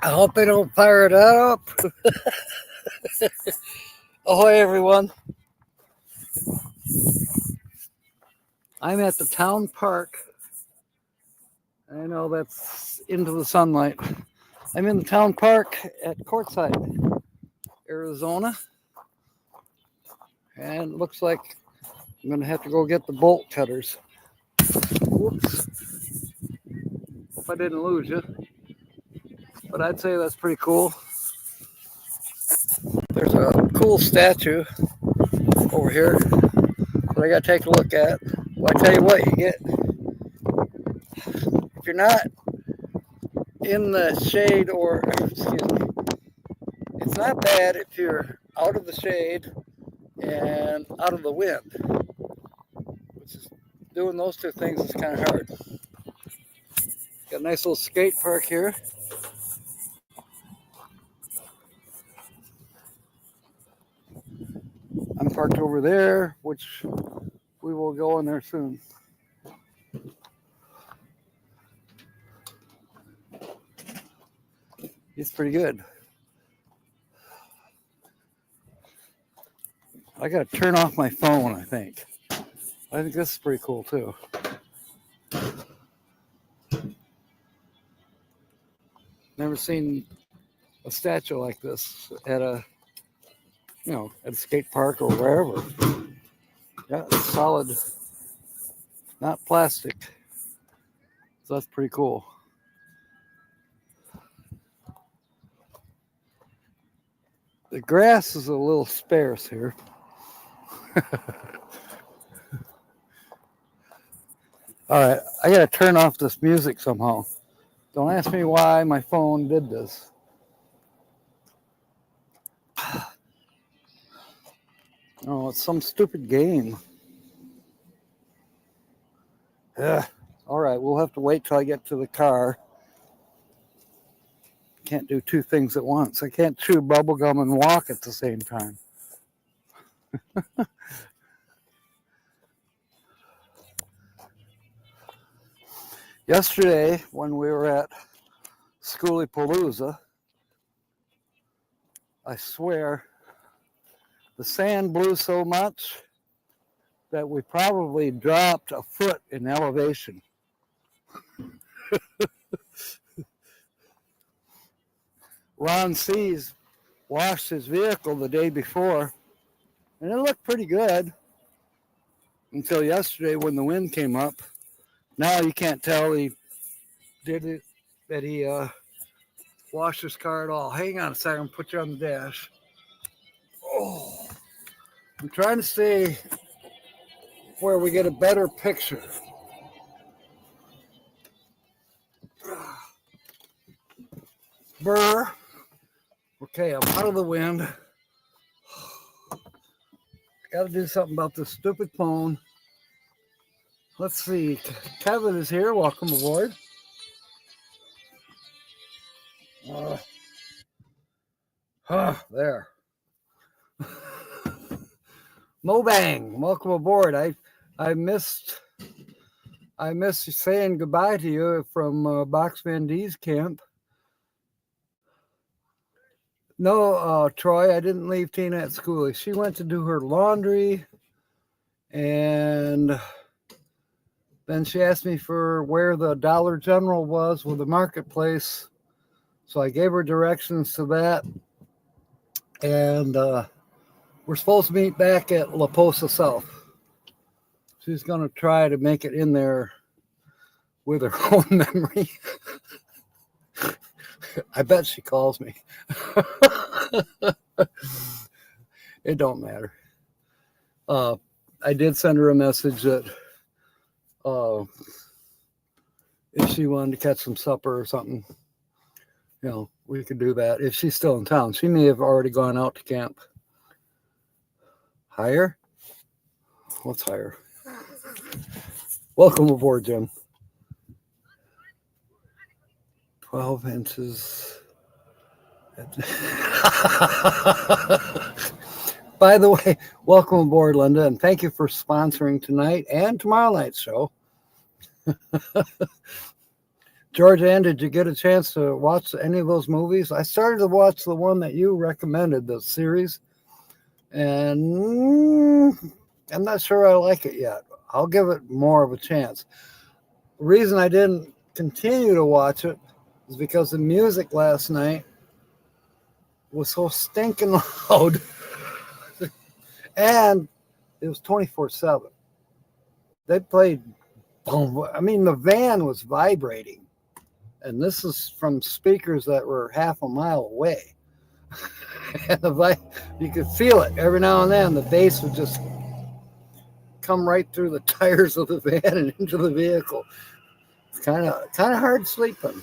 I hope they don't fire it up. Ahoy, everyone. I'm at the town park. I know that's into the sunlight. I'm in the town park at Quartzsite, Arizona. And it looks like I'm going to have to go get the bolt cutters. Whoops. Hope I didn't lose you. But I'd say that's pretty cool. There's a cool statue over here that I got to take a look at. Well, I tell you what, you get, if you're not in the shade, or excuse me, it's not bad if you're out of the shade and out of the wind, which is doing those two things is kind of hard. Got a nice little skate park here. I'm parked over there, which we will go in there soon. It's pretty good. I got to turn off my phone, I think. I think this is pretty cool too. Never seen a statue like this at a, at a skate park or wherever. Yeah, it's solid, not plastic. So that's pretty cool. The grass is a little sparse here. All right, I got to turn off this music somehow. Don't ask me why my phone did this. Oh, it's some stupid game. All right, we'll have to wait till I get to the car. Can't do two things at once. I can't chew bubble gum and walk at the same time. Yesterday, when we were at Schoolypalooza, I swear, the sand blew so much that we probably dropped a foot in elevation. Ron C's washed his vehicle the day before, and it looked pretty good until yesterday when the wind came up. Now you can't tell he did it, that he washed his car at all. Hang on a second, I'll put you on the dash. Oh, I'm trying to see where we get a better picture. Brr. Okay, I'm out of the wind. Got to do something about this stupid phone. Let's see. Kevin is here. Welcome aboard. There. Mobang, welcome aboard. I missed saying goodbye to you from Box Van D's camp. No, Troy, I didn't leave Tina at school. She went to do her laundry, and then she asked me for where the Dollar General was with the marketplace. So I gave her directions to that. And we're supposed to meet back at La Posa South. She's going to try to make it in there with her own memory. I bet she calls me. It don't matter. I did send her a message that if she wanted to catch some supper or something, we could do that if she's still in town. She may have already gone out to camp. Higher? What's higher? Welcome aboard, Jim. 12 inches. By the way, welcome aboard, Linda, and thank you for sponsoring tonight and tomorrow night's show. Georgianne, did you get a chance to watch any of those movies? I started to watch the one that you recommended, the series, and I'm not sure I like it yet. I'll give it more of a chance. The reason I didn't continue to watch it is because the music last night was so stinking loud, and it was 24/7. They played, boom. I mean, the van was vibrating, and this is from speakers that were half a mile away. And you could feel it every now and then. The bass would just come right through the tires of the van and into the vehicle. It's kind of hard sleeping,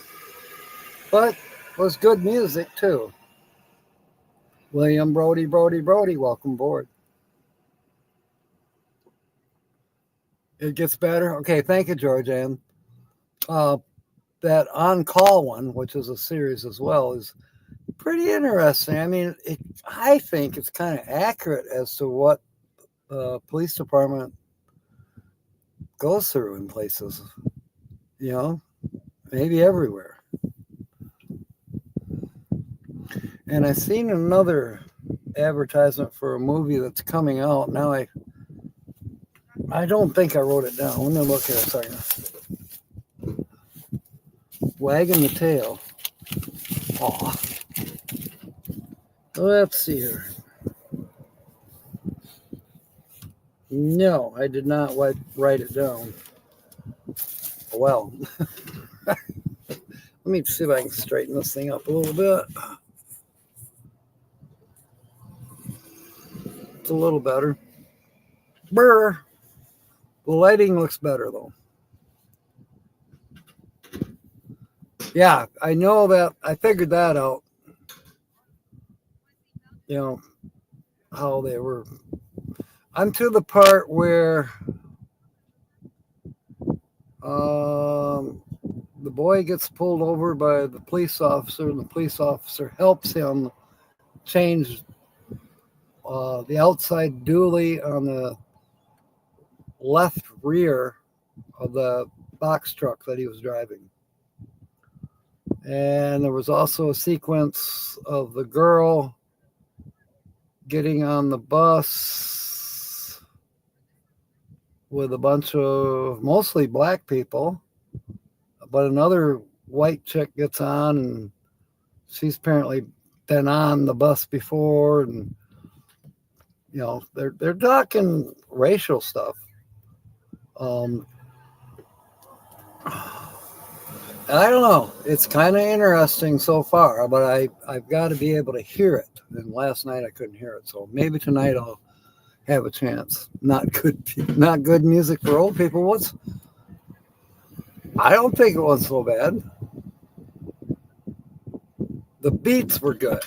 but it was good music too. William Brody, welcome aboard. It gets better. Okay, thank you, Georgianne. That On Call one, which is a series as well, is pretty interesting. I mean, I think it's kind of accurate as to what the police department goes through in places, maybe everywhere. And I've seen another advertisement for a movie that's coming out. Now I don't think I wrote it down. Let me look here a second. Wagging the tail. Aw. Let's see here. No, I did not write it down. Well, let me see if I can straighten this thing up a little bit. It's a little better. Brr. The lighting looks better, though. Yeah, I know that. I figured that out. How they were. I'm to the part where the boy gets pulled over by the police officer, and the police officer helps him change the outside dually on the left rear of the box truck that he was driving. And there was also a sequence of the girl getting on the bus with a bunch of mostly black people, but another white chick gets on, and she's apparently been on the bus before, and they're talking racial stuff. I don't know. It's kind of interesting so far, but I've got to be able to hear it. And last night I couldn't hear it, so maybe tonight I'll have a chance. Not good music for old people. I don't think it was so bad. The beats were good.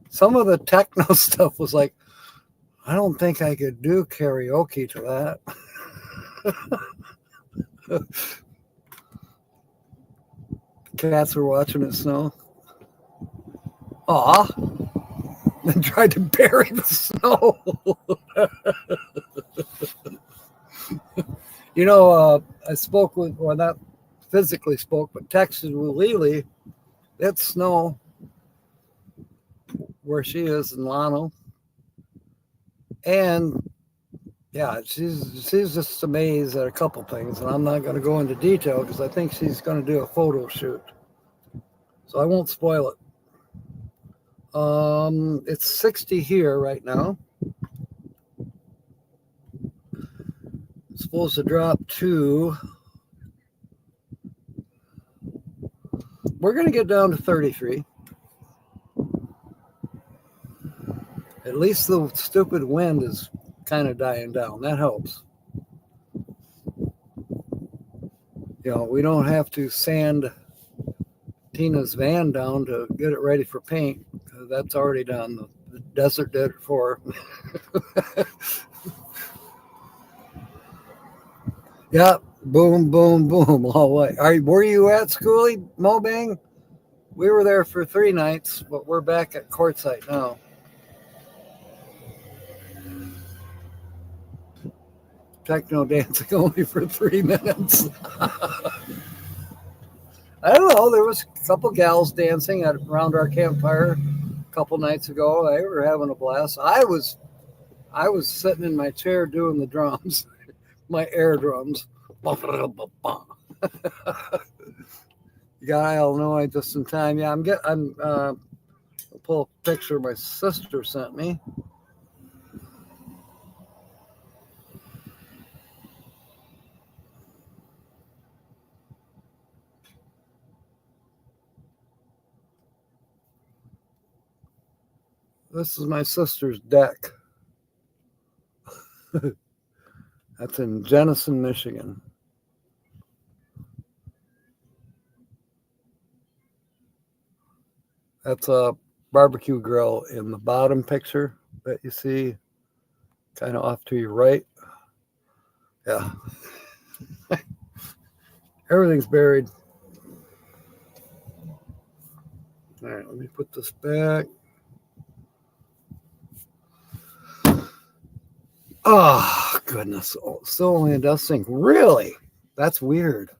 Some of the techno stuff was like, I don't think I could do karaoke to that. Cats were watching it snow. Aw. And tried to bury the snow. I spoke with, well, not physically spoke, but texted with Lily. It's snow where she is in Lano. And yeah, she's just amazed at a couple things, and I'm not going to go into detail because I think she's going to do a photo shoot, so I won't spoil it. It's 60 here right now. It's supposed to drop to, we're going to get down to 33. At least the stupid wind is kind of dying down. That helps. We don't have to sand Tina's van down to get it ready for paint. That's already done. The desert did it for her. Yeah, boom, boom, boom, all the way. Were you at Schoolie, Mobang? We were there for 3 nights, but we're back at Quartzsite now. Techno dancing only for 3 minutes. I don't know. There was a couple gals dancing around our campfire a couple nights ago. They were having a blast. I was sitting in my chair doing the drums, my air drums. Got Illinois just in time. Yeah, I'll pull a picture my sister sent me. This is my sister's deck. That's in Jenison, Michigan. That's a barbecue grill in the bottom picture that you see kind of off to your right. Yeah. Everything's buried. All right, let me put this back. Oh, goodness. Oh, still only a dust sink. Really? That's weird.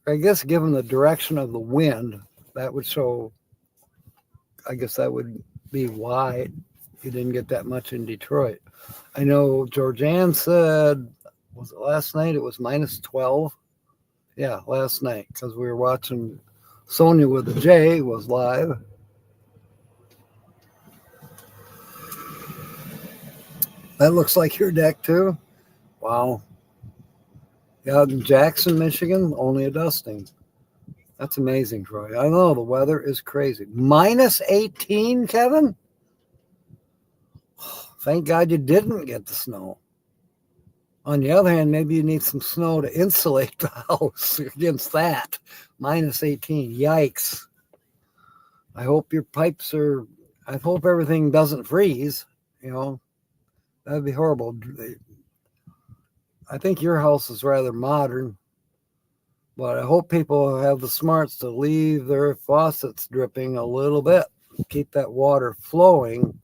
I guess given the direction of the wind, that would show, I guess that would be why you didn't get that much in Detroit. I know Georgianne said, was it last night? It was minus 12. Yeah, last night, because we were watching Sonia with the J was live. That looks like your deck too. Wow. Yeah, in Jackson, Michigan, only a dusting. That's amazing, Troy. I know the weather is crazy. Minus 18, Kevin? Thank God you didn't get the snow. On the other hand, maybe you need some snow to insulate the house against that. Minus 18. Yikes. I hope your pipes are, I hope everything doesn't freeze. You know, that'd be horrible. I think your house is rather modern, but I hope people have the smarts to leave their faucets dripping a little bit. Keep that water flowing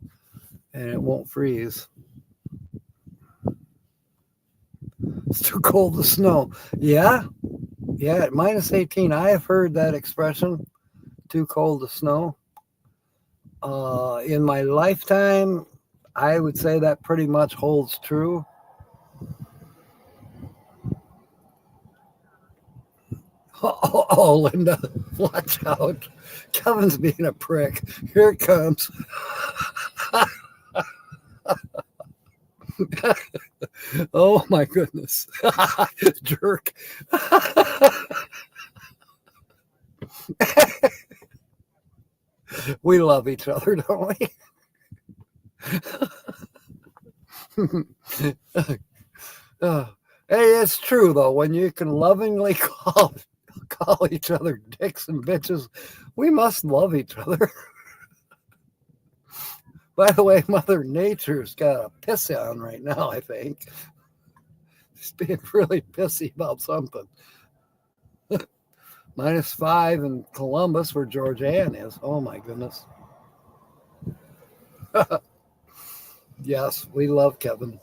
and it won't freeze. It's too cold to snow. Yeah, at minus 18. I have heard that expression, too cold to snow. In my lifetime, I would say that pretty much holds true. Oh, Linda, watch out. Kevin's being a prick. Here it comes. Oh, my goodness. Jerk. We love each other, don't we? Hey, it's true, though. When you can lovingly call each other dicks and bitches, we must love each other. By the way, Mother Nature's got a piss on right now, I think. She's being really pissy about something. Minus 5 in Columbus, where Georgianne is. Oh, my goodness. Yes, we love Kevin.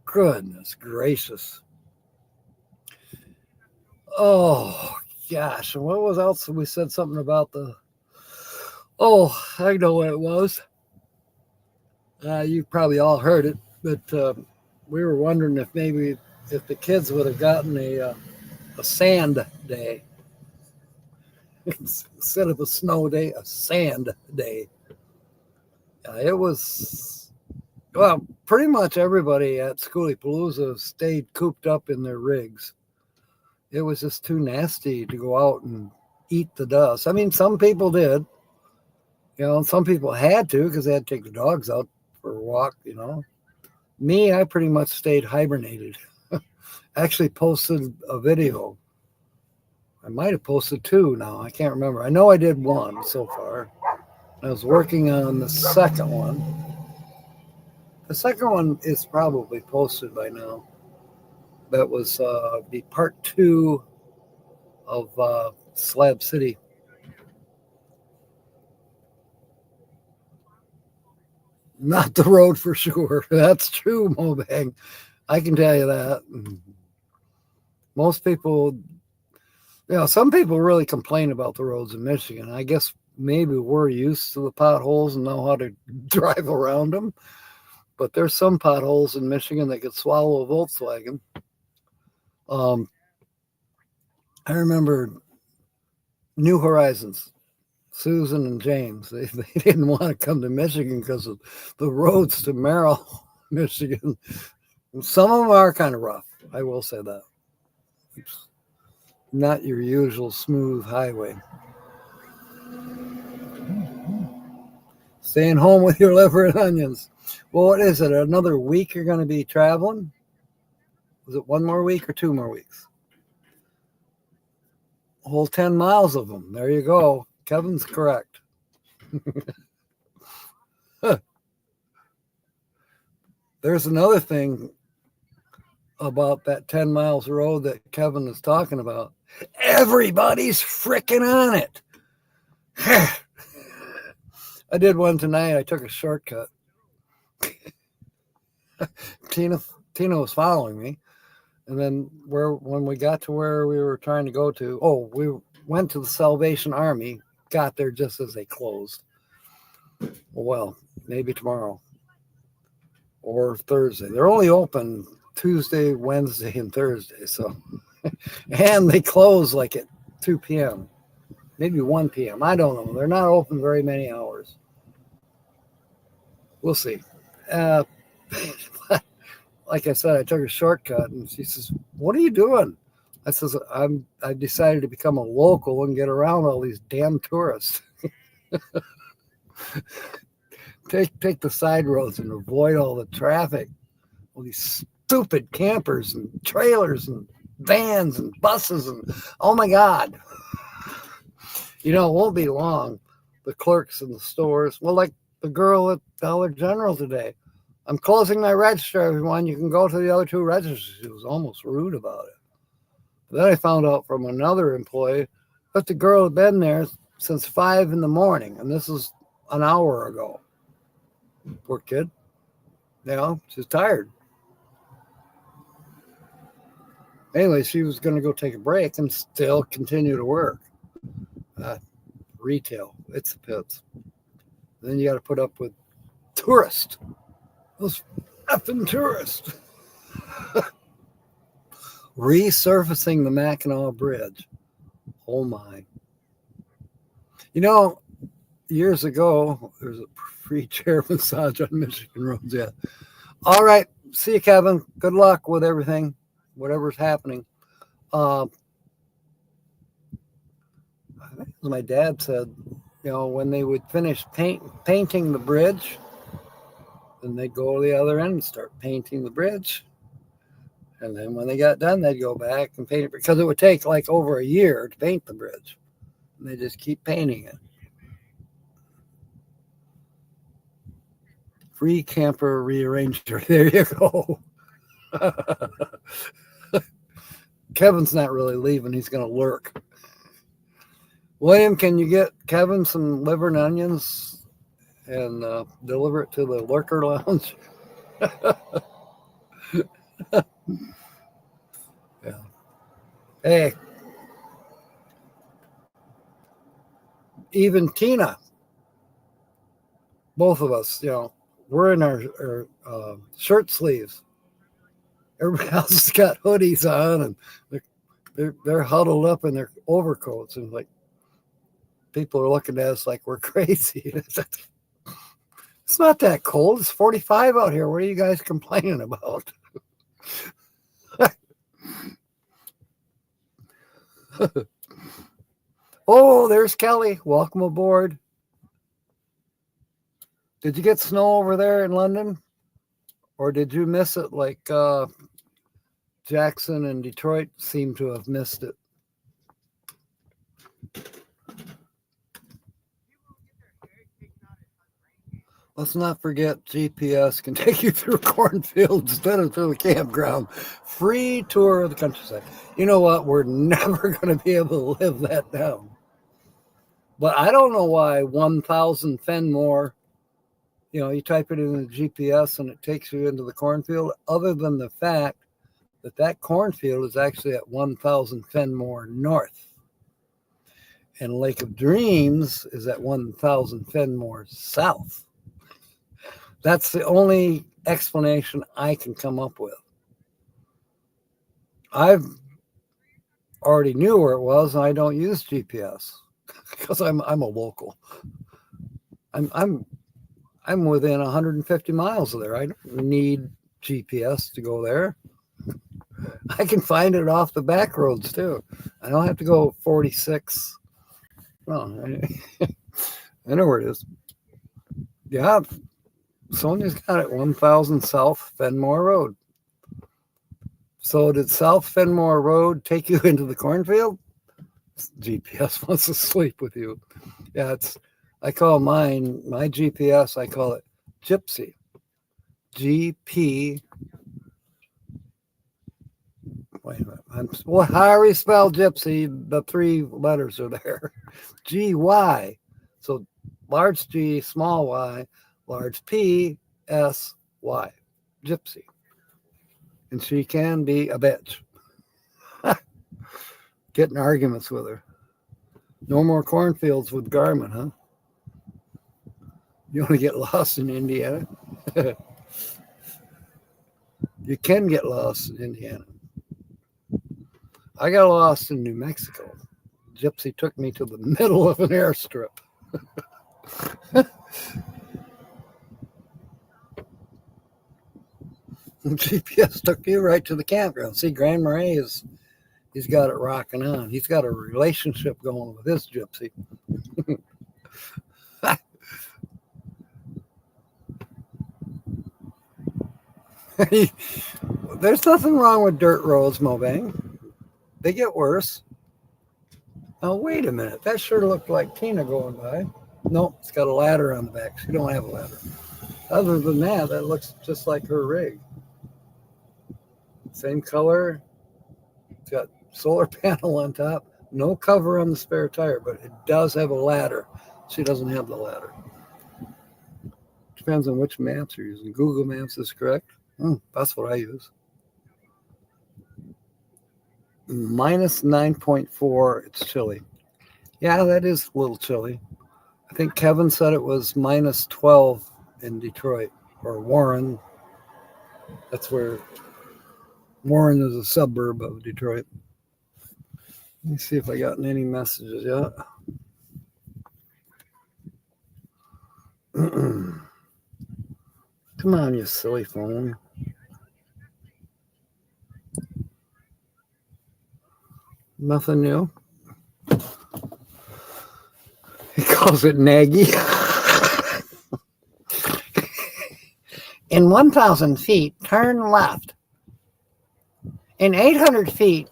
Goodness gracious. Oh, gosh. And what was else? We said something about oh, I know what it was. You probably all heard it, but we were wondering if maybe if the kids would have gotten a sand day instead of a snow day, a sand day. It was, well, pretty much everybody at Schoolie Palooza stayed cooped up in their rigs. It was just too nasty to go out and eat the dust. I mean, some people did, and some people had to because they had to take the dogs out for a walk, Me, I pretty much stayed hibernated. Actually posted a video. I might have posted 2 now. I can't remember. I know I did 1 so far. I was working on the second one. The second one is probably posted by now. That was the part 2 of Slab City. Not the road for sure. That's true, Mobang. I can tell you that. Most people, some people really complain about the roads in Michigan. I guess maybe we're used to the potholes and know how to drive around them. But there's some potholes in Michigan that could swallow a Volkswagen. I remember New Horizons, Susan and James. They didn't want to come to Michigan because of the roads to Merrill, Michigan. Some of them are kind of rough. I will say that. It's not your usual smooth highway. Staying home with your liver and onions. Well, what is it? Another week you're going to be traveling? Was it 1 more week or 2 more weeks? A whole 10 miles of them. There you go. Kevin's correct. There's another thing about that 10 miles of road that Kevin is talking about. Everybody's freaking on it. I did one tonight. I took a shortcut. Tina was following me. And then when we got to where we were trying to go to, we went to the Salvation Army, got there just as they closed. Well, maybe tomorrow or Thursday. They're only open Tuesday, Wednesday, and Thursday. So, and they close like at 2 p.m., maybe 1 p.m. I don't know. They're not open very many hours. We'll see. Like I said, I took a shortcut, and she says, "What are you doing?" I says, I decided to become a local and get around all these damn tourists. Take the side roads and avoid all the traffic. All these stupid campers and trailers and vans and buses and oh my God. It won't be long. The clerks in the stores, like the girl at Dollar General today. I'm closing my register, everyone. You can go to the other 2 registers. She was almost rude about it. But then I found out from another employee that the girl had been there since 5 in the morning, and this is an hour ago. Poor kid. She's tired. Anyway, she was going to go take a break and still continue to work. Retail, it's the pits. Then you got to put up with tourists. Those effing tourists. Resurfacing the Mackinac Bridge. Oh my. Years ago, there's a free chair massage on Michigan roads. Yeah. All right. See you, Kevin. Good luck with everything, whatever's happening. I think my dad said, when they would finish painting the bridge, then they'd go to the other end and start painting the bridge. And then when they got done, they'd go back and paint it because it would take like over a year to paint the bridge. And they just keep painting it. Free camper rearranger. There you go. Kevin's not really leaving. He's going to lurk. William, can you get Kevin some liver and onions and deliver it to the lurker lounge? Yeah. Hey. Even Tina, both of us, we're in our shirt sleeves. Everybody else has got hoodies on, and they're huddled up in their overcoats, and like people are looking at us like we're crazy. It's not that cold. It's 45 out here. What are you guys complaining about? Oh, there's Kelly. Welcome aboard. Did you get snow over there in London? Or did you miss it like Jackson and Detroit seem to have missed it? Let's not forget GPS can take you through cornfields instead of through the campground. Free tour of the countryside. You know what? We're never going to be able to live that down. But I don't know why 1,000 Fenmore, You type it in the GPS and it takes you into the cornfield, other than the fact that cornfield is actually at 1,000 Fenmore North. And Lake of Dreams is at 1,000 Fenmore South. That's the only explanation I can come up with. I've already knew where it was, and I don't use GPS because I'm a local. I'm within 150 miles of there. I don't need GPS to go there. I can find it off the back roads too. I don't have to go 46. No, I know where it is. Yeah, Sonia's got it. 1,000 South Fenmore Road. So did South Fenmore Road take you into the cornfield? GPS wants to sleep with you. Yeah, I call my GPS, I call it Gypsy. GP. Wait a minute. How do we spell Gypsy? The 3 letters are there. GY. So large G, small y, large P, S, Y. Gypsy. And she can be a bitch. Getting arguments with her. No more cornfields with Garmin, huh? You want to get lost in Indiana? You can get lost in Indiana. I got lost in New Mexico. Gypsy took me to the middle of an airstrip. GPS took you right to the campground. See, Grand Marais he's got it rocking on. He's got a relationship going with his Gypsy. There's nothing wrong with dirt roads, Mobang. They get worse. Oh, wait a minute. That sure looked like Tina going by. Nope, it's got a ladder on the back. She don't have a ladder. Other than that, that looks just like her rig. Same color. It's got solar panel on top. No cover on the spare tire, but it does have a ladder. She doesn't have the ladder. Depends on which maps you're using. Google Maps is correct. That's what I use. Minus 9.4. It's chilly. Yeah, that is a little chilly. I think Kevin said it was minus 12 in Detroit or Warren. That's where Warren is a suburb of Detroit. Let me see if I got any messages yet. Come on, you silly phone. Nothing new. He calls it naggy. In 1,000 feet, turn left. In 800 feet,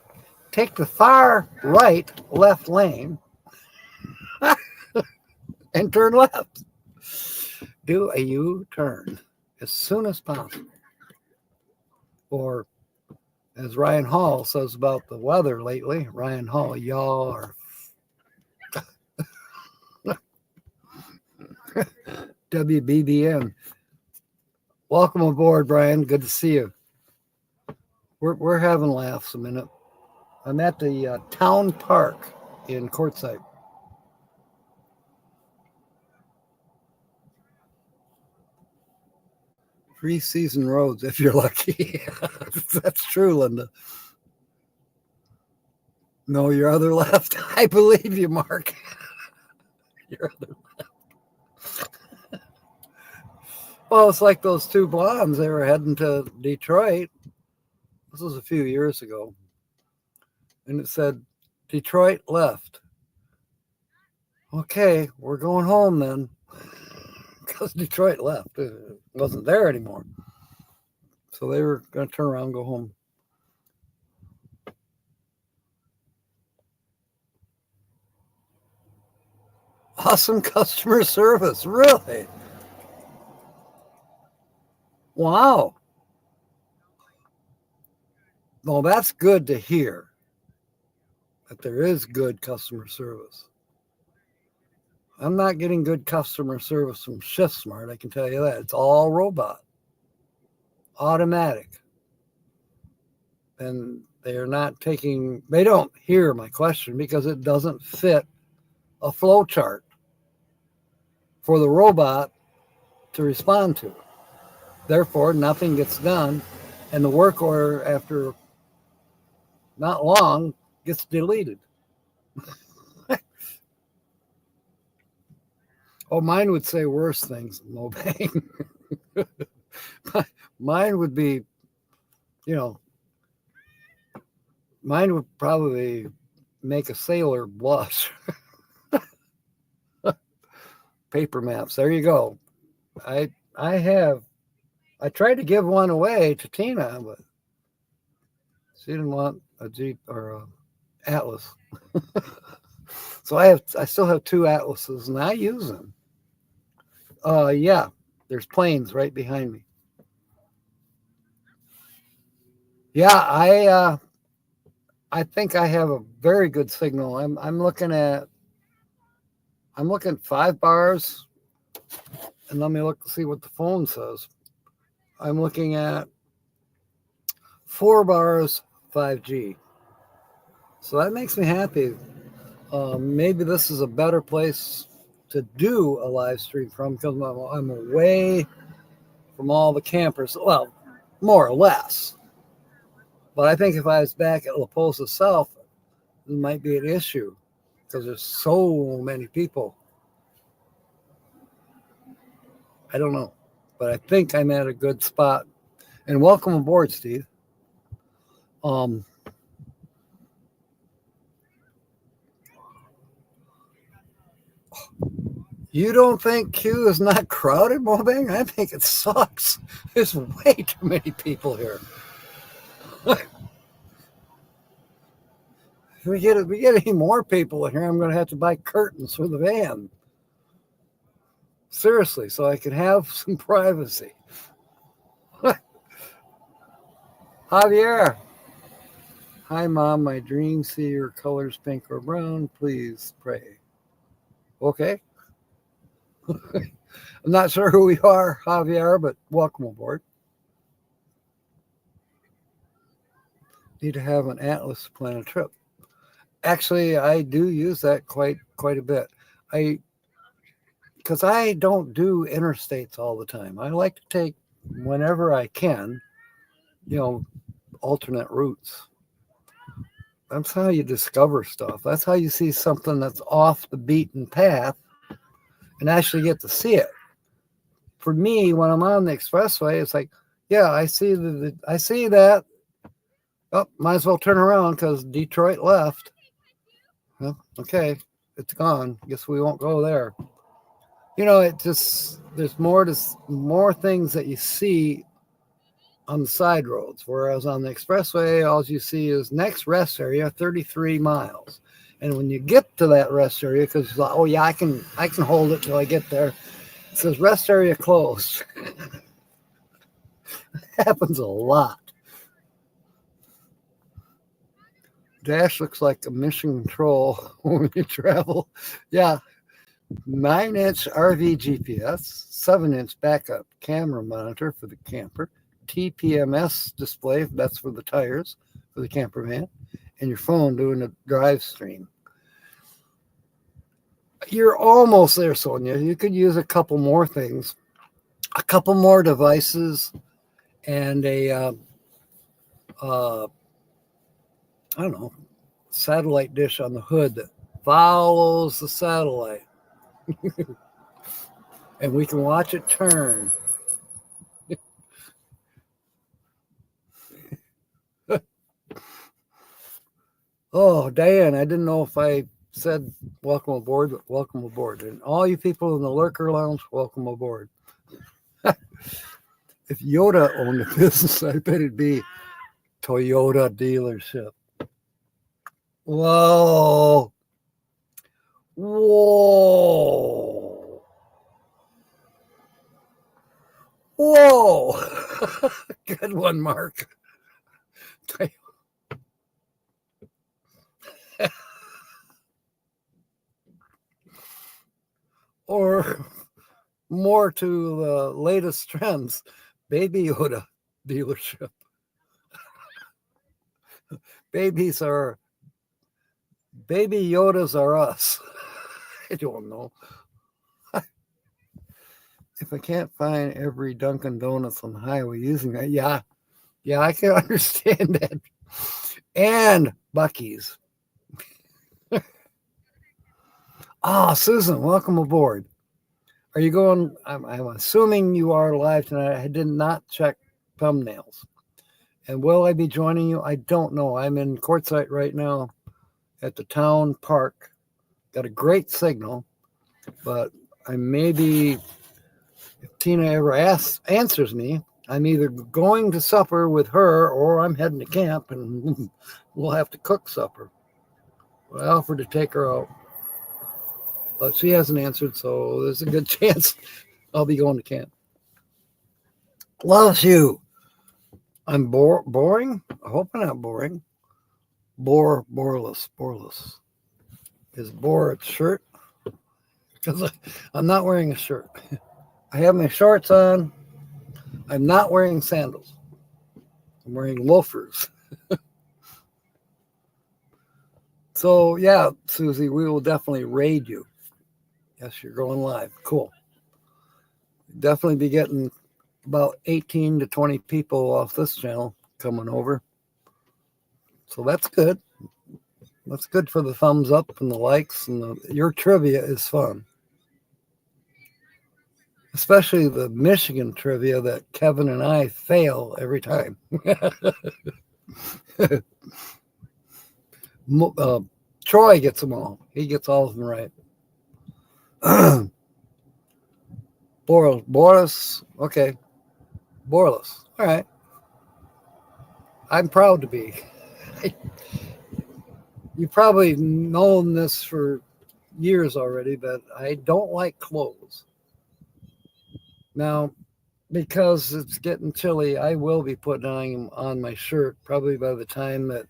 take the far right left lane and turn left. Do a U-turn as soon as possible. Or, as Ryan Hall says about the weather lately, Ryan Hall, y'all are WBBN. Welcome aboard, Brian. Good to see you. We're having laughs a minute. I'm at the town park in Quartzsite. Free season roads if you're lucky. That's true, Linda. No, your other left. I believe you, Mark. Your other left. Well, it's like those 2 blondes. They were heading to Detroit. This was a few years ago. And it said, Detroit left. Okay, we're going home then. Because Detroit left. It wasn't there anymore. So they were going to turn around and go home. Awesome customer service. Really? Wow. Well, that's good to hear. That there is good customer service. I'm not getting good customer service from ShiftSmart, I can tell you that. It's all robot, automatic. And they're not taking, they don't hear my question because it doesn't fit a flow chart for the robot to respond to. Therefore, nothing gets done, and the work order, after not long, gets deleted. Oh, mine would say worse things than Mobang. Mine would be, you know, mine would probably make a sailor blush. Paper maps. There you go. I tried to give one away to Tina, but she didn't want a Jeep or a Atlas. So I still have 2 Atlases, and I use them. Yeah, there's planes right behind me. Yeah, I think I have a very good signal. I'm looking at 5 bars, and let me see what the phone says. I'm looking at 4 bars, 5G. So that makes me happy. Maybe this is a better place to do a live stream from because I'm away from all the campers. Well, more or less. But I think if I was back at La Posa South, it might be an issue because there's so many people. I don't know, but I think I'm at a good spot. And welcome aboard, Steve. You don't think Q is not crowded, Mobang? I think it sucks. There's way too many people here. If we get any more people in here, I'm going to have to buy curtains for the van. Seriously, so I can have some privacy. Javier. Hi, Mom. My dreams see your colors pink or brown. Please pray. Okay. I'm not sure who you are, Javier, but welcome aboard. Need to have an Atlas to plan a trip. Actually, I do use that quite a bit. Because I don't do interstates all the time. I like to take, whenever I can, alternate routes. That's how you discover stuff. That's how you see something that's off the beaten path and actually get to see it. For me, when I'm on the expressway, it's like, yeah, I see that. Oh, might as well turn around because Detroit left. Well, okay, it's gone. Guess we won't go there. It just, there's more things that you see on the side roads, whereas on the expressway, all you see is next rest area, 33 miles. And when you get to that rest area, because oh yeah, I can hold it till I get there. It says rest area closed. Happens a lot. Dash looks like a mission control when you travel. Yeah. 9-inch RV GPS, 7-inch backup camera monitor for the camper, TPMS display, that's for the tires, for the camper van, and your phone doing a drive stream. You're almost there, Sonia. You could use a couple more things, a couple more devices, and a, I don't know, satellite dish on the hood that follows the satellite. And we can watch it turn. Oh, Diane, I didn't know if I said welcome aboard, but welcome aboard. And all you people in the Lurker Lounge, welcome aboard. If Yoda owned a business, I bet it'd be Toyota dealership. Whoa. Whoa. Whoa. Good one, Mark. more to the latest trends. Baby Yoda dealership. Baby Yodas are us. I don't know. If I can't find every Dunkin' Donuts on the highway using that, yeah, I can understand that. And Buc-ee's. Susan, welcome aboard. Are you going? I'm assuming you are live tonight. I did not check thumbnails. And will I be joining you? I don't know. I'm in Quartzsite right now at the town park. Got a great signal, but I may be, if Tina ever answers me, I'm either going to supper with her or I'm heading to camp and we'll have to cook supper. I offered to take her out, but she hasn't answered, so there's a good chance I'll be going to camp. Loves you. I'm boring? I hope I'm not boring. Boreless. Is Bore a shirt? Because I'm not wearing a shirt. I have my shorts on. I'm not wearing sandals. I'm wearing loafers. So, yeah, Susie, we will definitely raid you. Yes, you're going live. Cool. Definitely be getting about 18 to 20 people off this channel coming over. So that's good. That's good for the thumbs up and the likes, and your trivia is fun. Especially the Michigan trivia that Kevin and I fail every time. Troy gets them all. He gets all of them right. Boris, okay. Boreless. All right. I'm proud to be. You've probably known this for years already, but I don't like clothes. Now, because it's getting chilly, I will be putting on my shirt probably by the time that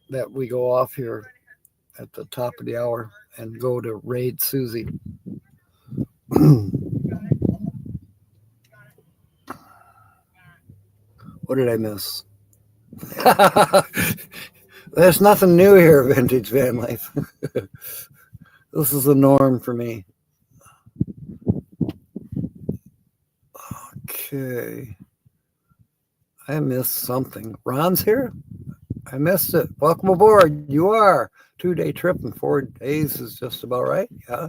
that we go off here at the top of the hour and go to raid Susie. What did I miss? There's nothing new here, Vintage Van Life. This is the norm for me. Okay. I missed something. Ron's here? I missed it. Welcome aboard. You are. 2-day trip in 4 days is just about right. Yeah.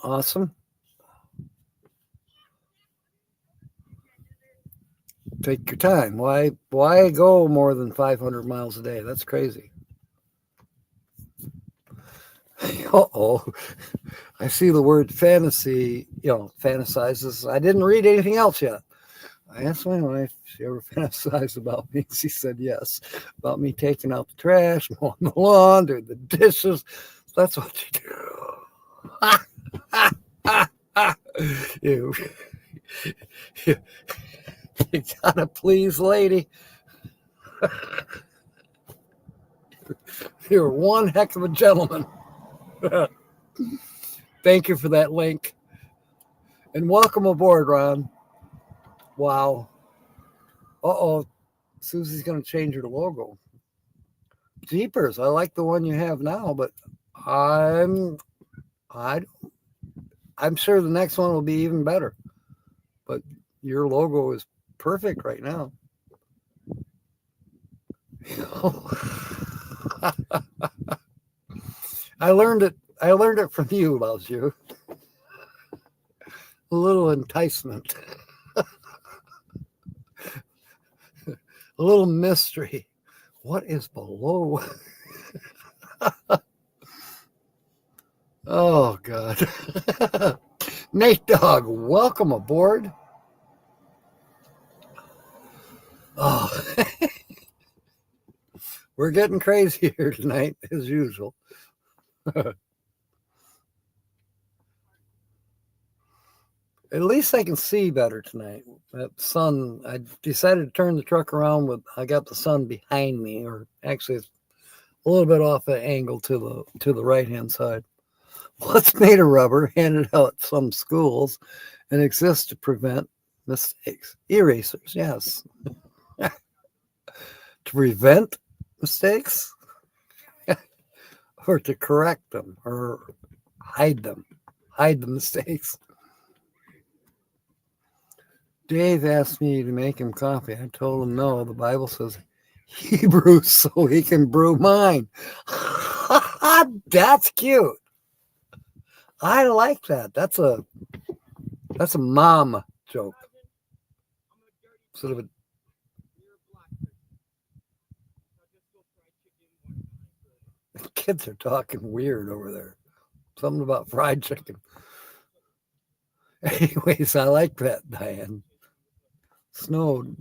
Awesome. Take your time. Why go more than 500 miles a day? That's crazy. Uh-oh. I see the word fantasy, fantasizes. I didn't read anything else yet. I asked my wife if she ever fantasized about me. She said yes. About me taking out the trash, mowing the lawn, doing the dishes. That's what you do. You gotta please, lady. You're one heck of a gentleman. Thank you for that link. And welcome aboard, Ron. Wow. Uh-oh. Susie's going to change her logo. Jeepers. I like the one you have now, but I'm sure the next one will be even better. But your logo is perfect right now. I learned it from you, about you. A little enticement. A little mystery. What is below? Oh, God. Nate Dog, welcome aboard. Oh, we're getting crazy here tonight, as usual. At least I can see better tonight. That sun, I decided to turn the truck around I got the sun behind me, or actually it's a little bit off the angle to the right-hand side. What's made of rubber, handed out at some schools, and exists to prevent mistakes. Erasers, yes. To prevent mistakes or to correct them or hide them, hide the mistakes. Dave asked me to make him coffee. I told him no. The Bible says he brews so he can brew mine. That's cute. I like that. That's a mom joke. Sort of a the kids are talking weird over there. Something about fried chicken. Anyways, I like that, Diane. Snowed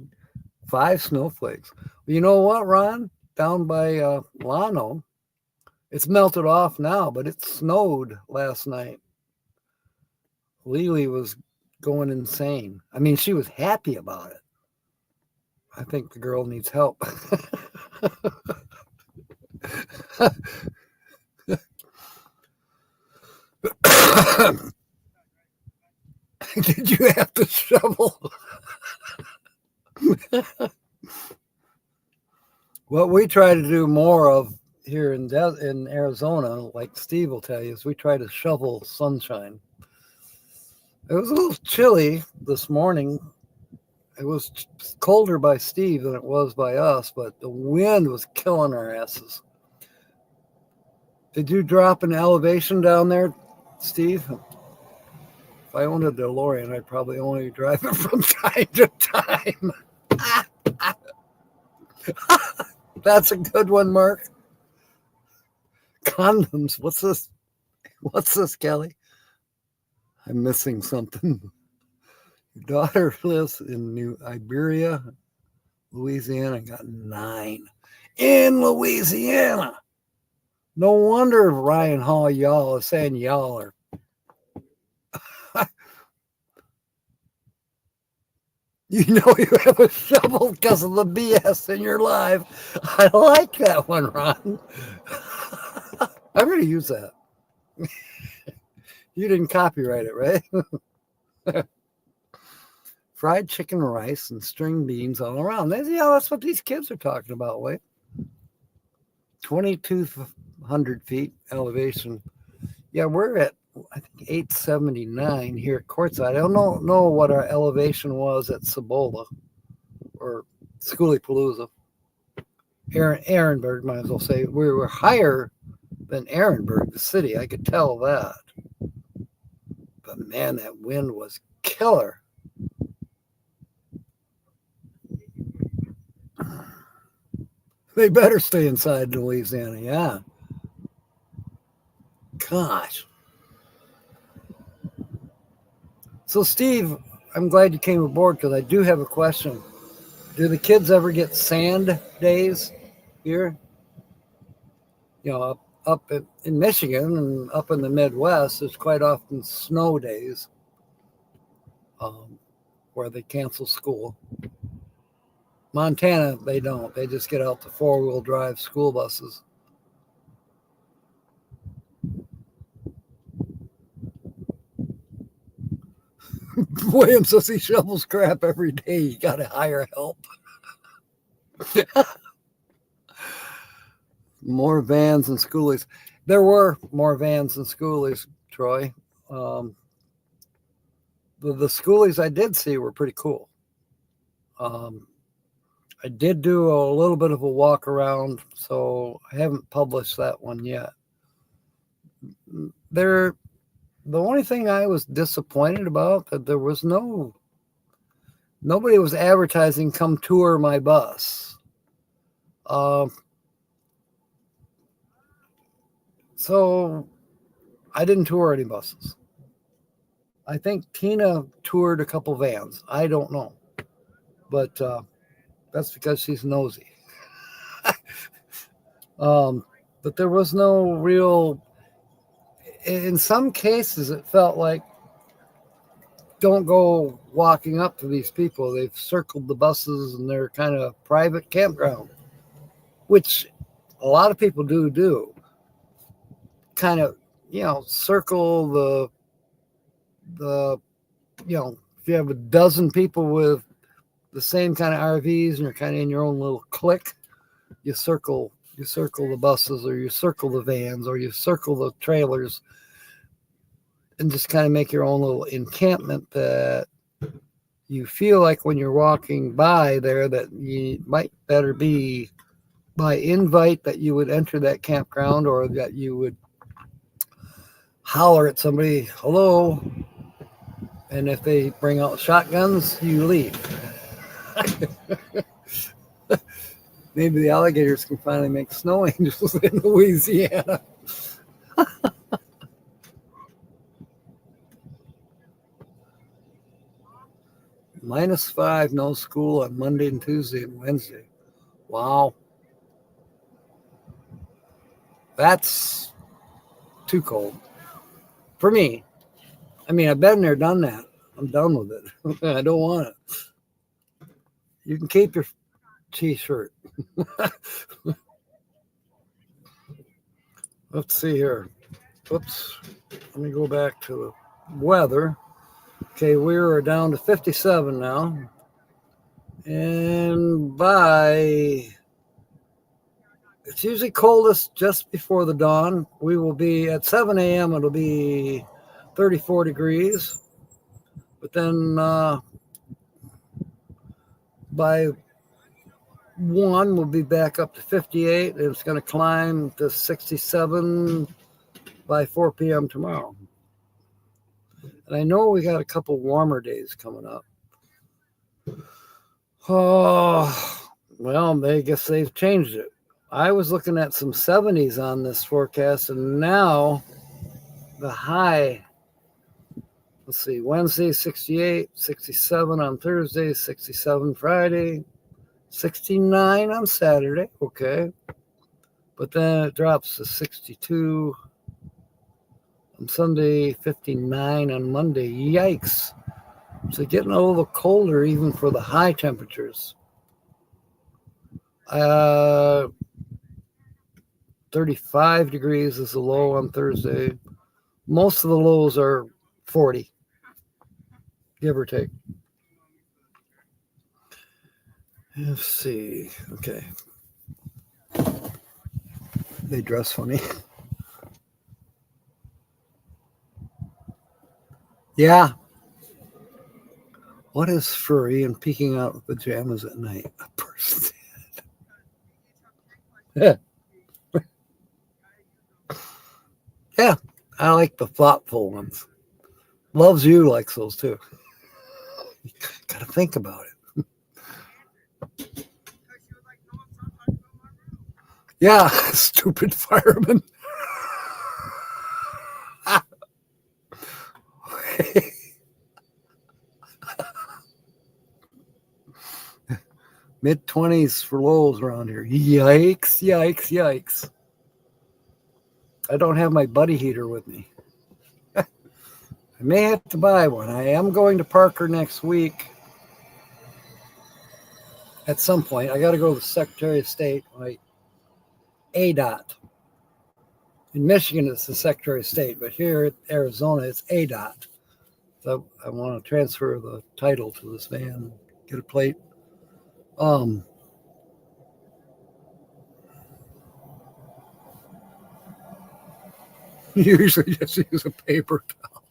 5 snowflakes. Well, you know what, Ron? Down by Lano, it's melted off now, but it snowed last night. Lily was going insane. I mean, she was happy about it. I think the girl needs help. Did you have to shovel? What we try to do more of here in Arizona, like Steve will tell you, is we try to shovel sunshine. It was a little chilly this morning. It was colder by Steve than it was by us, but the wind was killing our asses. Did you drop an elevation down there, Steve? If I owned a DeLorean, I'd probably only drive it from time to time. That's a good one, Mark. Condoms. What's this? What's this, Kelly? I'm missing something. Your daughter lives in New Iberia, Louisiana. Got 9 in Louisiana. No wonder Ryan Hall y'all is saying y'all are. You know you have a shovel because of the BS in your life. I like that one, Ron. I'm going to use that. You didn't copyright it, right? Fried chicken, rice, and string beans all around. That's what these kids are talking about, wait. 2,200 feet elevation. Yeah, we're at, I think, 879 here at Quartzsite. I don't know what our elevation was at Cibola or Schoolipalooza. Ehrenberg, might as well say. We were higher than Ehrenberg, the city. I could tell that. But man, that wind was killer. They better stay inside Louisiana, yeah. Gosh. So, Steve, I'm glad you came aboard because I do have a question. Do the kids ever get sand days here? You know, up in Michigan and up in the Midwest, there's quite often snow days where they cancel school. Montana, they don't. They just get out the 4-wheel drive school buses. William says he shovels crap every day. You got to hire help. More vans and schoolies. There were more vans and schoolies, Troy. The schoolies I did see were pretty cool. I did do a little bit of a walk around, so I haven't published that one yet. The only thing I was disappointed about that there was nobody was advertising come tour my bus. So I didn't tour any buses. I think Tina toured a couple vans. I don't know. But that's because she's nosy. But there was no real, in some cases, it felt like, don't go walking up to these people. They've circled the buses and they're kind of private campground, which a lot of people do. Kind of circle the if you have a dozen people with the same kind of RVs and you're kind of in your own little clique, you circle the buses, or you circle the vans, or you circle the trailers, and just kind of make your own little encampment that you feel like when you're walking by there that you might better be by invite that you would enter that campground, or that you would holler at somebody, hello, and if they bring out shotguns, you leave. Maybe the alligators can finally make snow angels in Louisiana. -5, no school on Monday and Tuesday and Wednesday. Wow. That's too cold for me. I mean, I've been there, done that. I'm done with it. I don't want it. You can keep your t-shirt. Let's see here. Oops. Let me go back to the weather. Okay, we're down to 57 now. And it's usually coldest just before the dawn. We will be at 7 a.m. It'll be 34 degrees. But then by 1, we'll be back up to 58. And it's going to climb to 67 by 4 p.m. tomorrow. And I know we got a couple warmer days coming up. Oh, well, I guess they've changed it. I was looking at some 70s on this forecast, and now the high, let's see, Wednesday 68, 67 on Thursday, 67 Friday, 69 on Saturday, okay. But then it drops to 62 on Sunday, 59 on Monday. Yikes. So getting a little colder even for the high temperatures. 35 degrees is the low on Thursday. Most of the lows are 40, give or take. Let's see. Okay. They dress funny. Yeah. What is furry and peeking out of pajamas at night? A person. Yeah, I like the thoughtful ones. Loves You likes those too. You gotta think about it. Yeah, stupid fireman. Mid-20s for lows around here. Yikes, yikes, yikes. I don't have my buddy heater with me. I may have to buy one. I am going to Parker next week at some point. I got to go to the Secretary of State, like ADOT. In Michigan, it's the Secretary of State, but here in Arizona, it's ADOT. So I want to transfer the title to this van and get a plate. Usually just use a paper towel.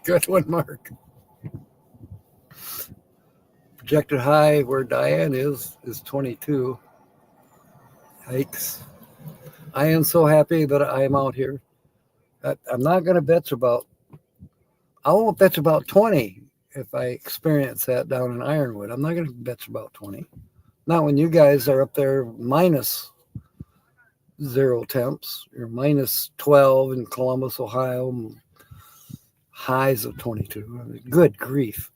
Good one, Mark. Projected high where Diane is 22. Yikes. I am so happy that I am out here. I'm not going to bitch about, I won't bitch about 20 if I experience that down in Ironwood. I'm not going to bitch about 20. Not when you guys are up there minus 0 temps. You're minus 12 in Columbus, Ohio. Highs of 22. I mean, good grief.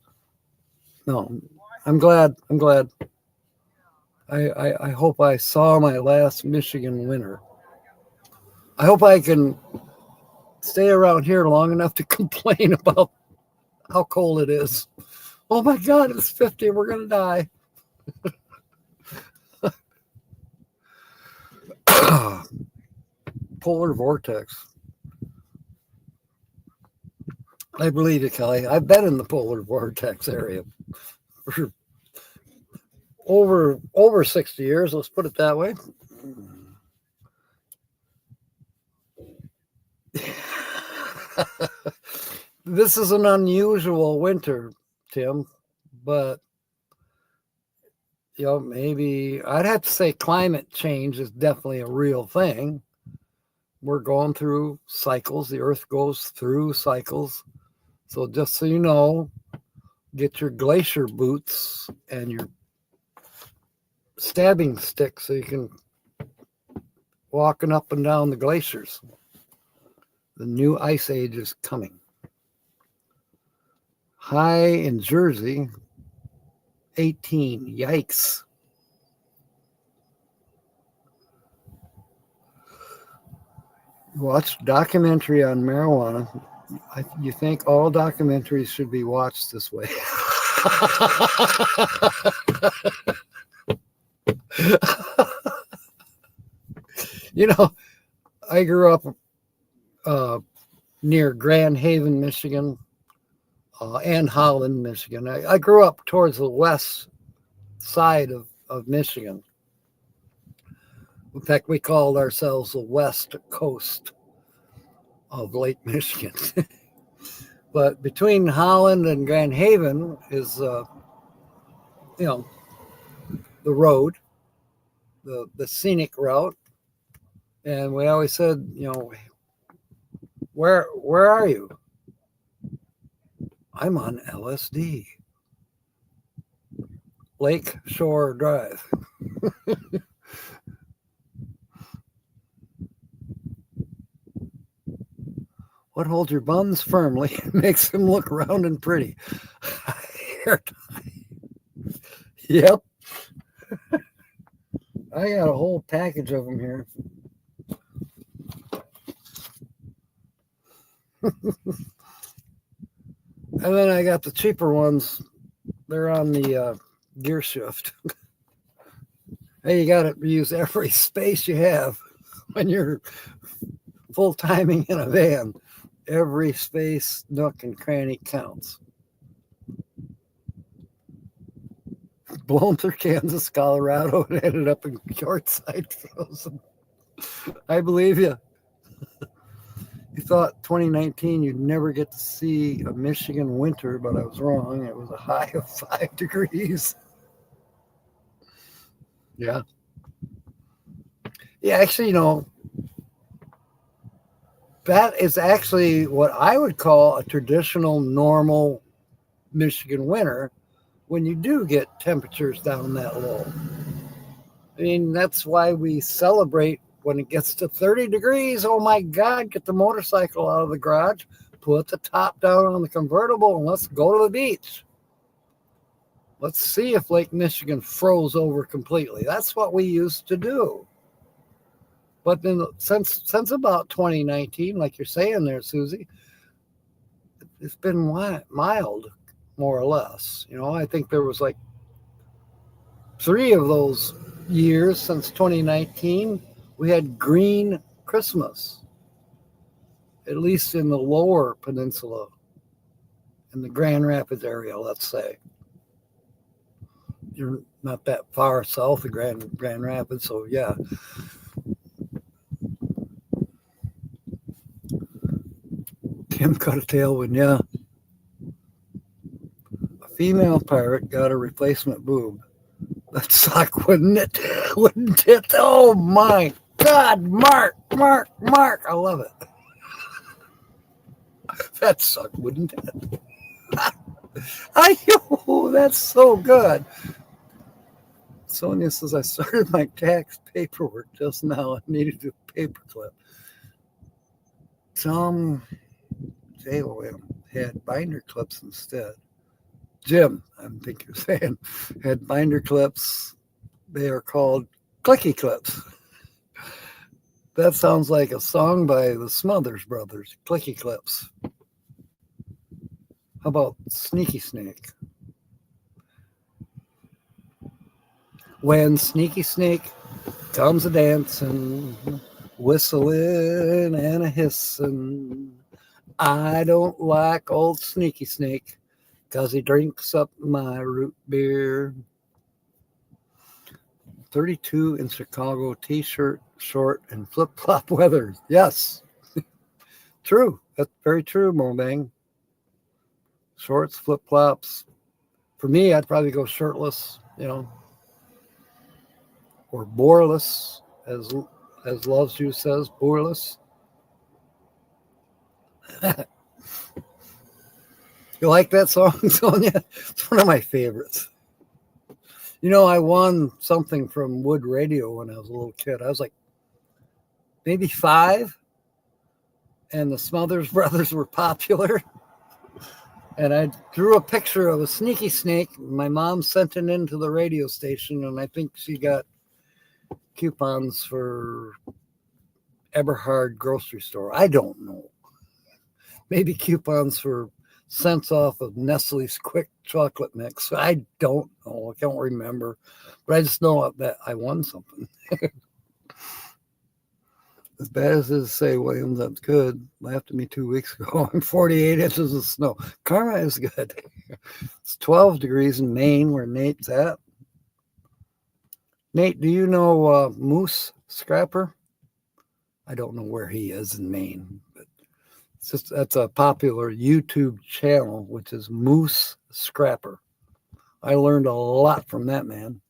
No, I'm glad. I hope I saw my last Michigan winter. I hope I can stay around here long enough to complain about how cold it is. Oh my God, it's 50. We're going to die. Polar vortex. I believe you, Kelly. I've been in the polar vortex area for over 60 years. Let's put it that way. This is an unusual winter, Tim, but maybe I'd have to say climate change is definitely a real thing. We're going through cycles. The earth goes through cycles. So just so you know, get your glacier boots and your stabbing stick so you can walking up and down the glaciers. The new ice age is coming. High in Jersey, 18. Yikes. Watch documentary on marijuana. You think all documentaries should be watched this way. I grew up near Grand Haven, Michigan, and Holland, Michigan. I grew up towards the west side of Michigan. In fact, we called ourselves the West Coast of Lake Michigan. But between Holland and Grand Haven is, the road, the scenic route. And we always said, where are you? I'm on LSD. Lake Shore Drive. What holds your buns firmly makes them look round and pretty. Hair tie. Yep. I got a whole package of them here. And then I got the cheaper ones. They're on the gear shift. Hey, you got to use every space you have when you're full timing in a van. Every space, nook, and cranny counts. Blown through Kansas, Colorado, and ended up in Yorkside frozen. I believe you. You thought 2019 you'd never get to see a Michigan winter, but I was wrong. It was a high of 5 degrees. Yeah. Yeah, actually, that is actually what I would call a traditional, normal Michigan winter when you do get temperatures down that low. I mean, that's why we celebrate when it gets to 30 degrees. Oh my God, get the motorcycle out of the garage, put the top down on the convertible, and let's go to the beach. Let's see if Lake Michigan froze over completely. That's what we used to do. But then since about 2019, like you're saying there, Susie, it's been mild, more or less. I think there was like 3 of those years since 2019. We had green Christmas, at least in the lower peninsula, in the Grand Rapids area, let's say. You're not that far south of Grand Rapids, so yeah. Tim cut a tailwind, yeah. A female pirate got a replacement boob. That'd suck, wouldn't it? Wouldn't it? Oh my God, Mark. I love it. That'd suck, wouldn't it? That's so good. Sonia says, I started my tax paperwork just now. I needed a paperclip. Tom JOM had binder clips instead. Jim, I think you're saying, had binder clips. They are called clicky clips. That sounds like a song by the Smothers Brothers, Clicky Clips. How about Sneaky Snake? When Sneaky Snake comes a dancing, whistling and a hissing. I don't like old Sneaky Snake 'cause he drinks up my root beer. 32 in Chicago, t-shirt, short, and flip-flop weather. Yes, true. That's very true, Mobang. Shorts, flip-flops. For me, I'd probably go shirtless, or boarless, as Loves Juice says, boarless. You like that song, Sonia? It's one of my favorites. I won something from Wood Radio when I was a little kid. I was like maybe 5, and the Smothers Brothers were popular. And I drew a picture of a Sneaky Snake. My mom sent it into the radio station, and I think she got coupons for Eberhard grocery store. I don't know. Maybe coupons for cents off of Nestle's Quick Chocolate Mix. I don't know. I can't remember. But I just know that I won something. As bad as it is to say, Williams, that's good. Laughed at me 2 weeks ago. I'm 48 inches of snow. Karma is good. It's 12 degrees in Maine, where Nate's at. Nate, do you know Moose Scrapper? I don't know where he is in Maine, but that's a popular YouTube channel, which is Moose Scrapper. I learned a lot from that man.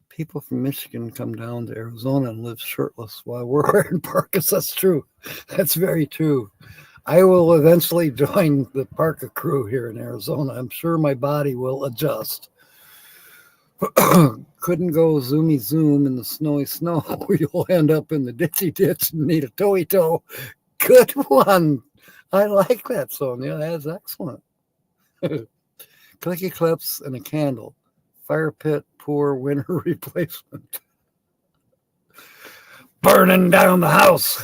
People from Michigan come down to Arizona and live shirtless while we're wearing parkas. That's true. That's very true. I will eventually join the parka crew here in Arizona. I'm sure my body will adjust. Couldn't go zoomy zoom in the snowy snow. You'll end up in the ditchy ditch and need a toey toe. Good one. I like that song. Yeah, that's excellent. Clicky clips and a candle. Fire pit, poor winter replacement. Burning down the house.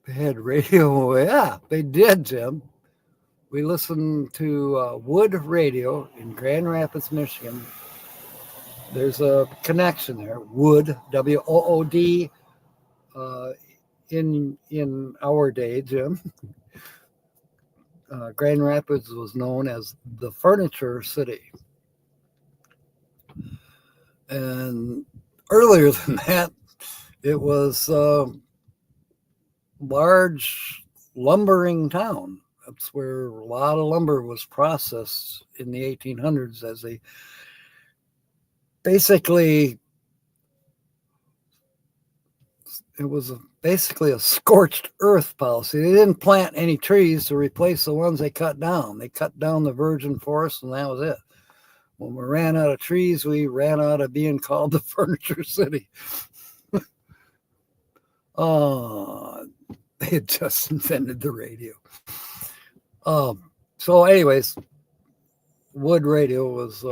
They had radio. Yeah, they did, Jim. We listened to Wood Radio in Grand Rapids, Michigan. There's a connection there. Wood, W-O-O-D, in our day, Jim. Grand Rapids was known as the Furniture City. And earlier than that, it was a large lumbering town. That's where a lot of lumber was processed in the 1800s as they basically, it was basically a scorched earth policy. They didn't plant any trees to replace the ones they cut down. They cut down the virgin forest, and that was it. When we ran out of trees, we ran out of being called the Furniture City. They had just invented the radio. So anyways, Wood Radio was,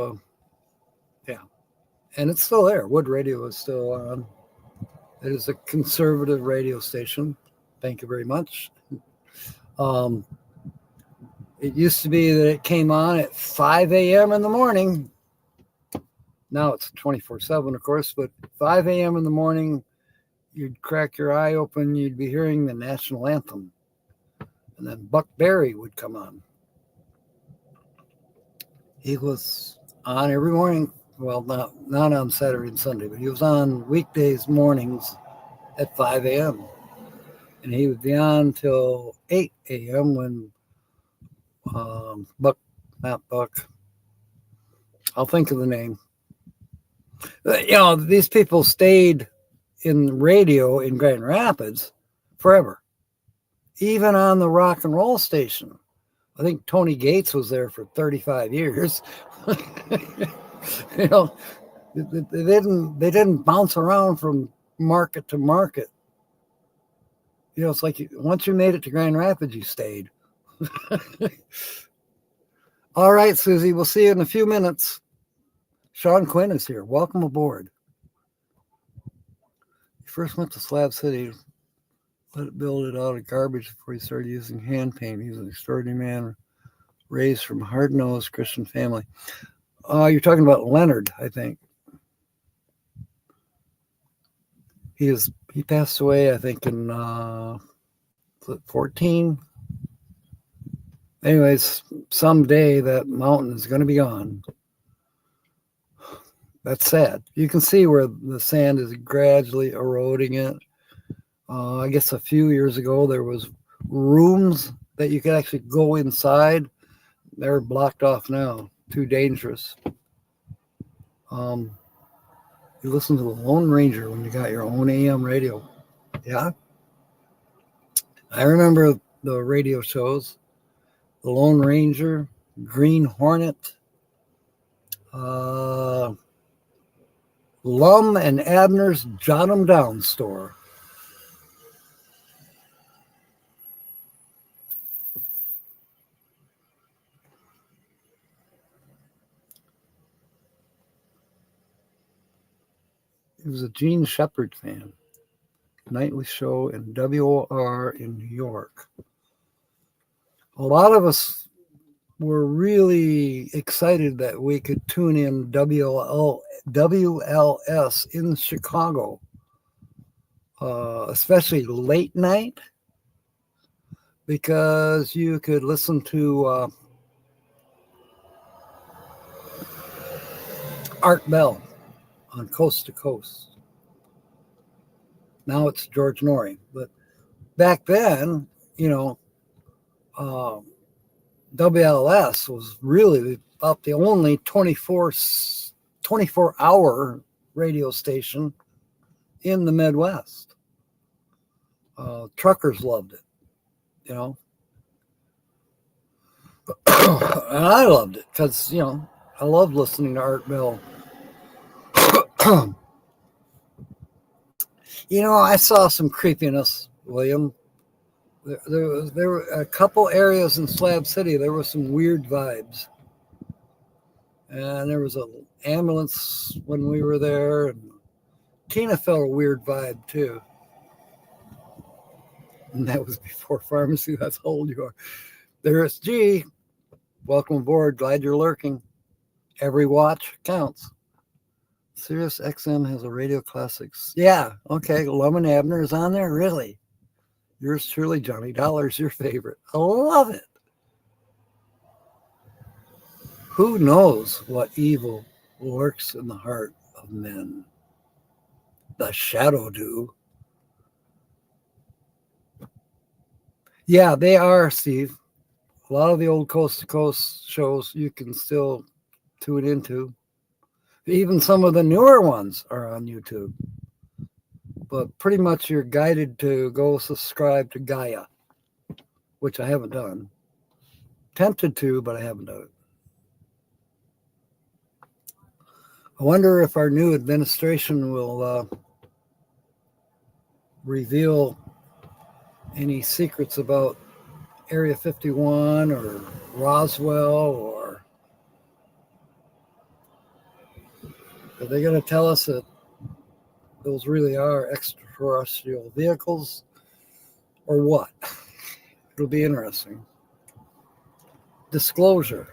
and it's still there. Wood Radio is still on. It is a conservative radio station. Thank you very much. It used to be that it came on at 5 a.m. in the morning. Now it's 24/7, of course, but 5 a.m. in the morning, you'd crack your eye open, you'd be hearing the national anthem. And then Buck Berry would come on. He was on every morning. Well, not on Saturday and Sunday, but he was on weekdays mornings at 5 a.m. And he would be on till 8 a.m. when not Buck, I'll think of the name. These people stayed in radio in Grand Rapids forever, even on the rock and roll station. I think Tony Gates was there for 35 years. They didn't bounce around from market to market. It's like once you made it to Grand Rapids, you stayed. All right, Susie, we'll see you in a few minutes. Sean Quinn is here. Welcome aboard. He first went to Slab City, let it build it out of garbage before he started using hand paint. He's an extraordinary man, raised from hard-nosed Christian family. You're talking about Leonard, I think. He passed away, I think, in 14. Anyways, someday that mountain is going to be gone. That's sad. You can see where the sand is gradually eroding it. I guess a few years ago there was rooms that you could actually go inside. They're blocked off now. Too dangerous. You listen to the Lone Ranger when you got your own AM radio. Yeah. I remember the radio shows. The Lone Ranger, Green Hornet, Lum and Abner's Jot 'em Down store. He was a Gene Shepard fan. Nightly show in WOR in New York. A lot of us were really excited that we could tune in WLS in Chicago, especially late night, because you could listen to Art Bell on Coast to Coast. Now it's George Norrie. But back then, WLS was really about the only 24-hour radio station in the Midwest. Truckers loved it, and I loved it because, I loved listening to Art Bell. I saw some creepiness, William. There were a couple areas in Slab City. There were some weird vibes, and there was an ambulance when we were there. And Tina felt a weird vibe too, and that was before pharmacy. That's how old you are. There's G. Welcome aboard. Glad you're lurking. Every watch counts. Sirius XM has a radio classics. Yeah, okay. Lum and Abner is on there. Really? Yours truly, Johnny Dollar's your favorite. I love it. Who knows what evil lurks in the heart of men? The shadow do. Yeah, they are, Steve. A lot of the old Coast to Coast shows you can still tune into. Even some of the newer ones are on YouTube. But pretty much you're guided to go subscribe to Gaia, which I haven't done. Tempted to, but I haven't done it. I wonder if our new administration will reveal any secrets about Area 51 or Roswell, or are they going to tell us that those really are extraterrestrial vehicles, or what? It'll be interesting. Disclosure.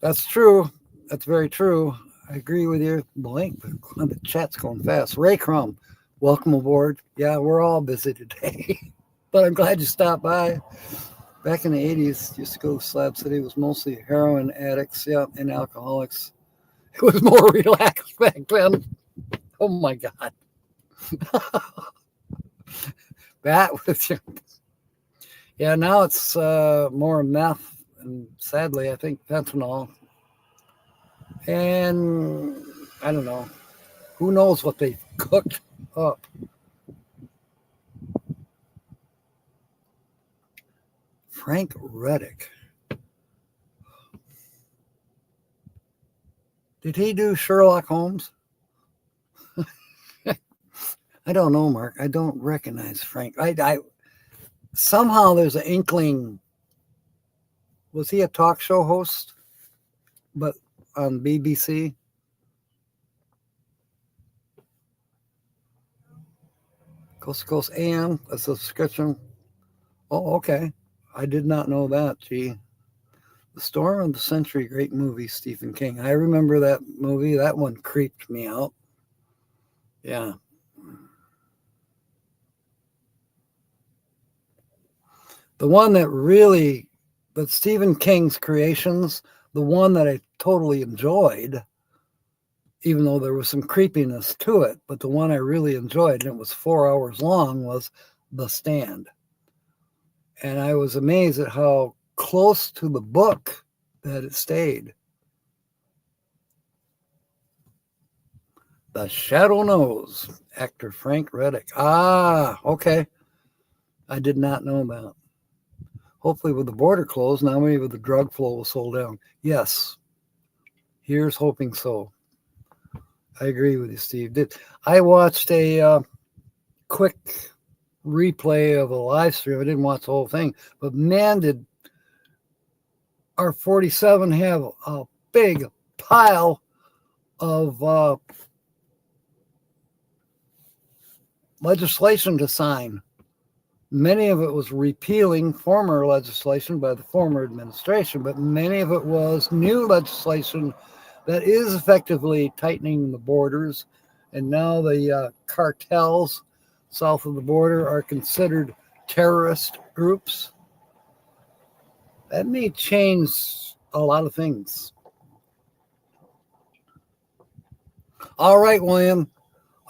That's true. That's very true. I agree with you. Blink, but the chat's going fast. Ray Crum, welcome aboard. Yeah, we're all busy today, but I'm glad you stopped by. Back in the 80s, used to go to Slab City. It was mostly heroin addicts, and alcoholics. It was more relaxed back then. Oh my God. That was, yeah, now it's more meth and sadly, I think fentanyl. And I don't know. Who knows what they cooked up? Frank Reddick. Did he do Sherlock Holmes? I don't know, Mark. I don't recognize Frank. I somehow there's an inkling. Was he a talk show host? But on BBC? Coast to Coast AM, a subscription. Oh, okay. I did not know that. Gee. The Storm of the Century, great movie, Stephen King. I remember that movie. That one creeped me out. Yeah. The one that really, but Stephen King's creations, the one that I totally enjoyed, even though there was some creepiness to it, but the one I really enjoyed, and it was 4 hours long, was The Stand. And I was amazed at how close to the book that it stayed. The Shadow Knows, actor Frank Reddick. Ah, okay. I did not know that. Hopefully, with the border closed, now maybe the drug flow will slow down. Yes, here's hoping so. I agree with you, Steve. I watched a quick replay of a live stream. I didn't watch the whole thing, but man, did our 47 have a big pile of legislation to sign. Many of it was repealing former legislation by the former administration, but many of it was new legislation that is effectively tightening the borders. And now the cartels south of the border are considered terrorist groups. That may change a lot of things. All right, William,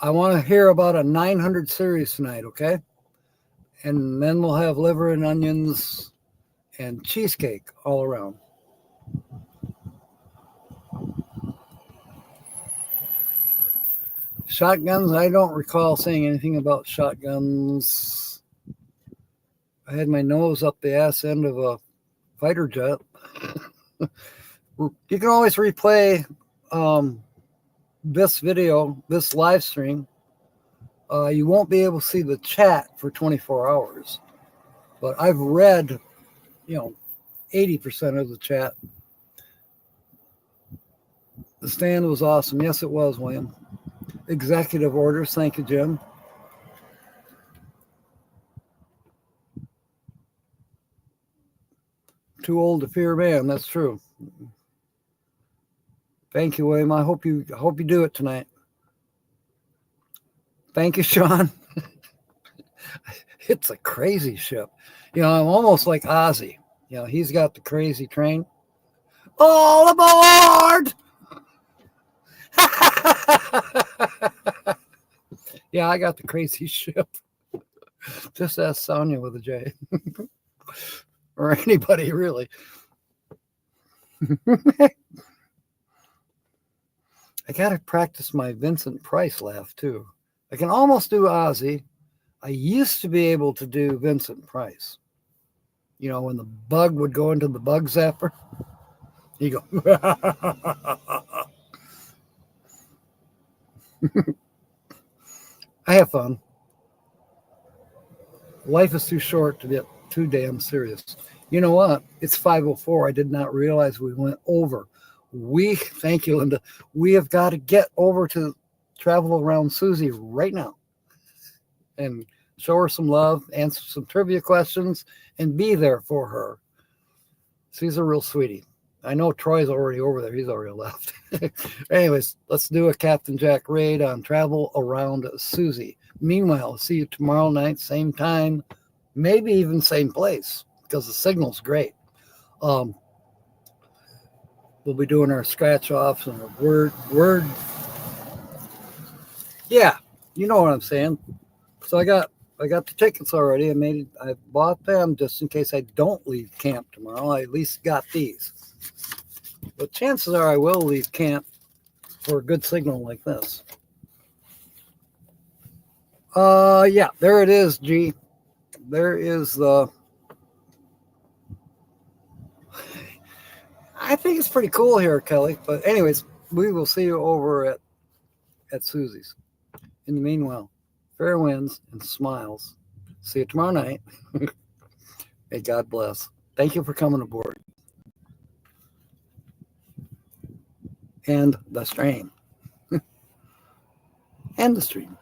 I want to hear about a 900 series tonight, okay? And then we'll have liver and onions and cheesecake all around. Shotguns, I don't recall saying anything about shotguns. I had my nose up the ass end of a fighter jet. You can always replay this video, this live stream. You won't be able to see the chat for 24 hours. But I've read, 80% of the chat. The Stand was awesome. Yes, it was, William. Executive orders. Thank you, Jim. Too old to fear man. That's true. Thank you, William. I hope you do it tonight. Thank you, Sean. It's a crazy ship. I'm almost like Ozzy. He's got the crazy train. All aboard! Yeah, I got the crazy ship. Just ask Sonia with a J. Or anybody, really. I got to practice my Vincent Price laugh, too. I can almost do Ozzy. I used to be able to do Vincent Price. When the bug would go into the bug zapper, you go. I have fun. Life is too short to get too damn serious. You know what? It's 5:04. I did not realize we went over. Thank you, Linda. We have got to get over to travel around Susie right now and show her some love, answer some trivia questions, and be there for her. She's a real sweetie. I know Troy's already over there. He's already left. Anyways, let's do a Captain Jack raid on travel around Susie. Meanwhile, I'll see you tomorrow night, same time, maybe even same place, because the signal's great. We'll be doing our scratch offs and a word. Yeah, you know what I'm saying. So I got the tickets already. I bought them just in case I don't leave camp tomorrow. I at least got these. But chances are I will leave camp for a good signal like this. Yeah, there it is, G. There is the... I think it's pretty cool here, Kelly. But anyways, we will see you over at Susie's. In the meanwhile, fair winds and smiles. See you tomorrow night. May God bless. Thank you for coming aboard. And the stream. And the stream.